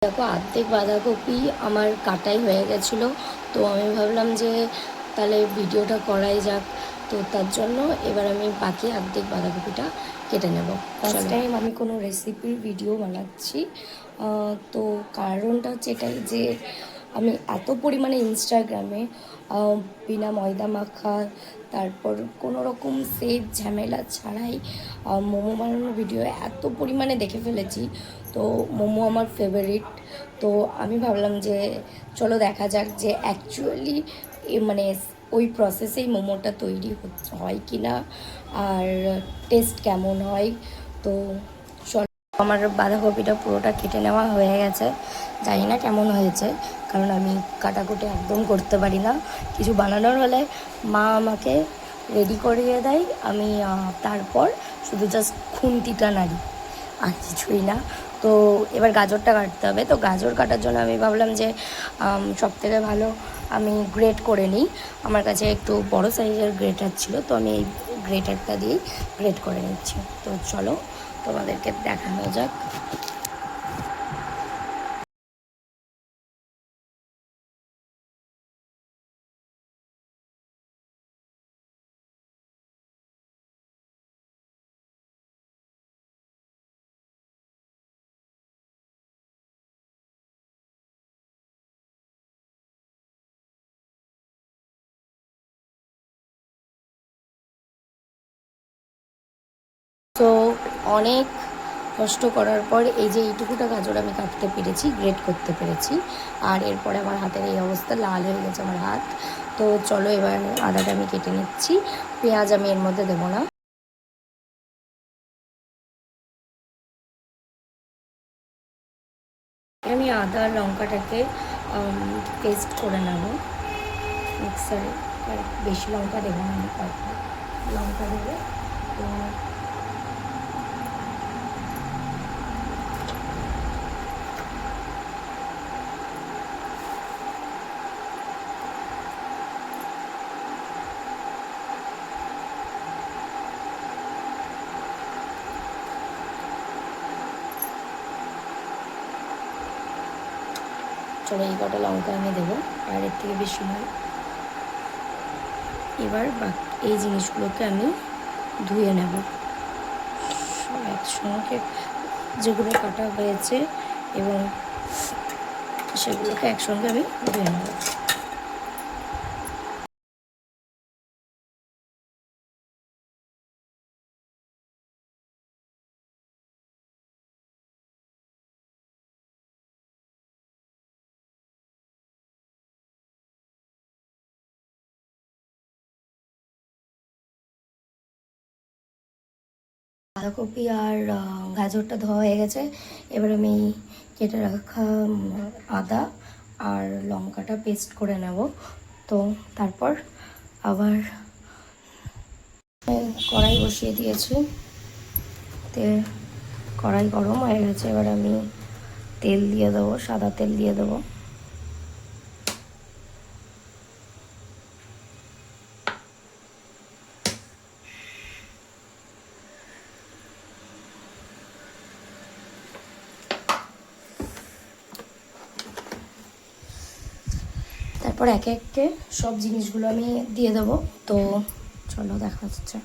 দেখো অর্ধেক বাঁধাকপি আমার কাটাই হয়ে গেছিলো। তো আমি ভাবলাম যে তাহলে ভিডিওটা করাই যাক। তো তার জন্য এবার আমি বাকি অর্ধেক বাঁধাকপিটা কেটে নেব। ফার্স্ট টাইম আমি কোনো রেসিপির ভিডিও বানাচ্ছি। তো কারণটা হচ্ছে এটাই যে আমি এত পরিমাণে ইনস্টাগ্রামে বিনা ময়দা মাখা, তারপর কোনো রকম সেভ ঝামেলা ছাড়াই মোমো বানানোর ভিডিও এত পরিমাণে দেখে ফেলেছি। তো মোমো আমার ফেভারিট। তো আমি ভাবলাম যে চলো দেখা যাক যে অ্যাকচুয়ালি মানে ওই প্রসেসেই মোমোটা তৈরি হয় কি না, আর টেস্ট কেমন হয়। তো আমার বাঁধাকপিটা পুরোটা কেটে নেওয়া হয়ে গেছে। জানি না কেমন হয়েছে, কারণ আমি কাটাকুটি একদম করতে পারি না। কিছু বানানোর হলে মা আমাকে রেডি করিয়ে দেয়, আমি তারপর শুধু জাস্ট খুন্তিটা নাড়ি, আর কিছুই না। তো এবার গাজরটা কাটতে হবে। তো গাজর কাটার জন্য আমি ভাবলাম যে সবথেকে ভালো আমি গ্রেট করে নিই। আমার কাছে একটু বড় সাইজের গ্রেটার ছিল, তো আমি এই গ্রেটারটা দিয়েই গ্রেট করে নিচ্ছি। তো চলো তোমাদেরকে দেখানো যাক। তো অনেক কষ্ট করার পর এই যে এইটুকুটা গাজর আমি কাটতে পেরেছি, গ্রেট করতে পেরেছি। আর এরপরে আমার হাতের এই অবস্থা, লাল হয়ে গেছে আমার হাত। তো চলো এবার আদাটা আমি কেটে নিচ্ছি। পেঁয়াজ আমি এর মধ্যে দেবো না। আমি আদা লঙ্কাটাকে পেস্ট করে নেব মিক্সারে। বেশি লঙ্কা দেবো না, আমি লঙ্কা দেবো। তো চলো এই কটা লঙ্কা আমি দেবো, আর এর থেকে বেশি নয়। এবার এই জিনিসগুলোকে আমি ধুয়ে নেব একসঙ্গে, যেগুলো কাটা হয়েছে এবং সেগুলোকে একসঙ্গে আমি ধুয়ে নেব। বাঁধাকপি আর গাজরটা ধোয়া হয়ে গেছে। এবার আমি কেটে রাখা আদা আর লঙ্কাটা পেস্ট করে নেব। তো তারপর আবার কড়াই বসিয়ে দিয়েছি। কড়াই গরম হয়ে গেছে, এবার আমি তেল দিয়ে দেবো, সাদা তেল দিয়ে দেবো। তারপর একে একে সব জিনিসগুলো আমি দিয়ে দেবো। তো চলো দেখা যাচ্ছে।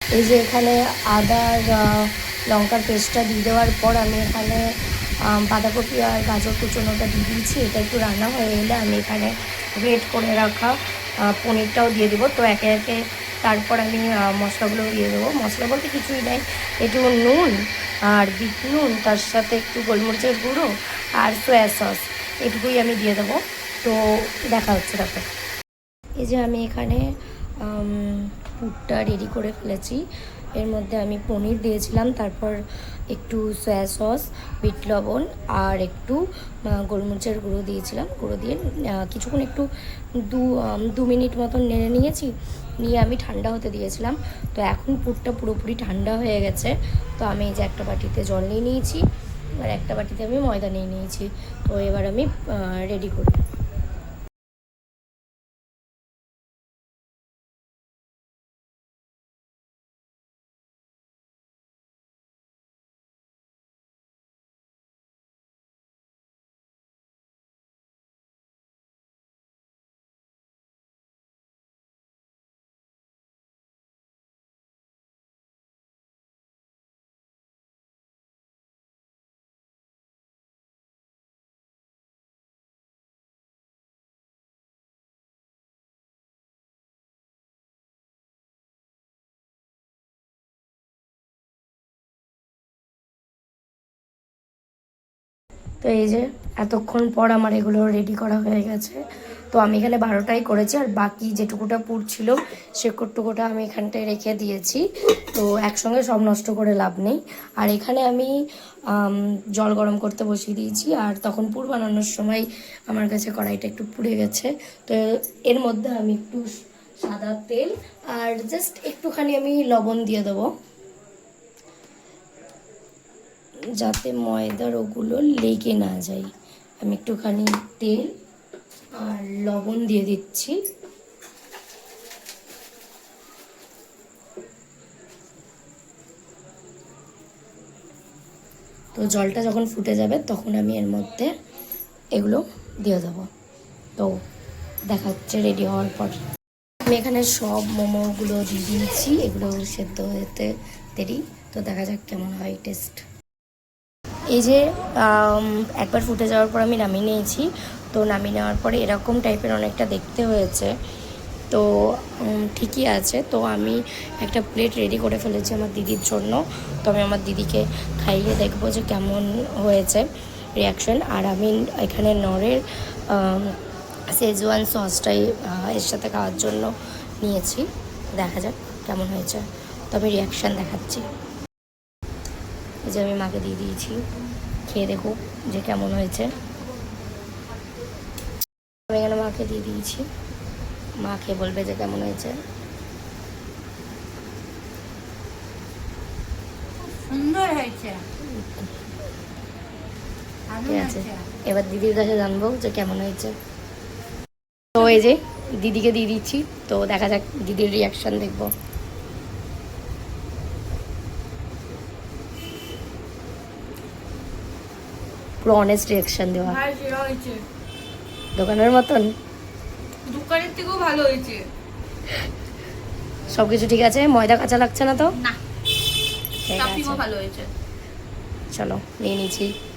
এই যে এখানে আদা আর লঙ্কার পেস্টটা দিয়ে দেওয়ার পর আমি এখানে বাঁধাকপি আর গাজর কুচোনোটা দিয়ে দিয়েছি। এটা একটু রান্না হয়ে এলে আমি এখানে গ্রেট করে রাখা পনিরটাও দিয়ে দেবো। তো একে একে তারপর আমি মশলাগুলো দিয়ে দেবো। মশলা বলতে কিছুই নেই, একটু নুন আর বিট নুন, তার সাথে একটু গোলমরিচের গুঁড়ো আর সয়া সস, এটুকুই আমি দিয়ে দেবো। তো দেখা হচ্ছে তারপর। এই যে আমি এখানে পুরটা রেডি করে ফেলেছি। এর মধ্যে আমি পনির দিয়েছিলাম, তারপর একটু সয়া সস, বিট লবণ আর একটু গোলমরিচের গুঁড়ো দিয়েছিলাম। গুঁড়ো দিয়ে কিছুক্ষণ একটু 2 মিনিট মতন নেড়ে নিয়েছি, নিয়ে আমি ঠান্ডা হতে দিয়েছিলাম। তো এখন পুরটা পুরোপুরি ঠান্ডা হয়ে গেছে। তো আমি এই যে একটা বাটিতে জল নিয়ে নিয়েছি, আর একটা বাটিতে আমি ময়দা নিয়ে নিয়েছি। তো এবার আমি রেডি করি। তো এই যে এতক্ষণ পর আমার এগুলো রেডি করা হয়ে গেছে। তো আমি এখানে 12টাই করেছি, আর বাকি যেটুকুটা পুর ছিল সেটুকুটা আমি এখানটায় রেখে দিয়েছি। তো একসঙ্গে সব নষ্ট করে লাভ নেই। আর এখানে আমি জল গরম করতে বসিয়ে দিয়েছি, আর তখন পুর বানানোর সময় আমার কাছে কড়াইটা একটু পুড়ে গেছে। তো এর মধ্যে আমি একটু সাদা তেল আর জাস্ট একটুখানি আমি লবণ দিয়ে দেবো, যাতে ময়দার ওগুলো লেগে না যায়। আমি একটুখানি তেল আর লবণ দিয়ে দিচ্ছি। তো জলটা যখন ফুটে যাবে তখন আমি এর মধ্যে এগুলো দিয়ে দেবো। তো দেখা হচ্ছে রেডি হওয়ার পর। আমি এখানে সব মোমোগুলো দিয়ে দিয়েছি, এগুলো সেদ্ধ হতে দেরি। তো দেখা যাক কেমন হয় টেস্ট। এই যে একবার ফুটে যাওয়ার পর আমি নামিয়ে নিয়েছি। তো নামিয়ে নেওয়ার পরে এরকম টাইপের অনেকটা দেখতে হয়েছে। তো ঠিকই আছে। তো আমি একটা প্লেট রেডি করে ফেলেছি আমার দিদির জন্য। তো আমি আমার দিদিকে খাইয়ে দেখবো যে কেমন হয়েছে রিয়াকশন। আর আমি এখানে নরের শেজওয়ান সসটাই এর সাথে খাওয়ার জন্য নিয়েছি। দেখা যাক কেমন হয়েছে। তো আমি রিয়াকশান দেখাচ্ছি। এই যে আমি মাকে দিয়ে দিয়েছি, খেয়ে দেখো যে কেমন হয়েছে। আমি এখানে মাকে দিয়ে দিয়েছি, মা খেয়ে বলবে যে কেমন হয়েছে। সুন্দর হয়েছে, ঠিক আছে, এবার দিদির কাছে জানবো যে কেমন হয়েছে। তো এই যে দিদিকে দিয়ে দিচ্ছি। তো দেখা যাক দিদির রিয়াকশান দেখবো। পুরো অনেস্ট রিয়াকশান দেওয়া, দোকানের মতন। দোকানের থেকেও ভালো হয়েছে। সবকিছু ঠিক আছে, ময়দা কাঁচা লাগছে না তো? না, ঠিক আছে, স্টাফিংও ভালো হয়েছে। চলো নিয়ে নিচ্ছি।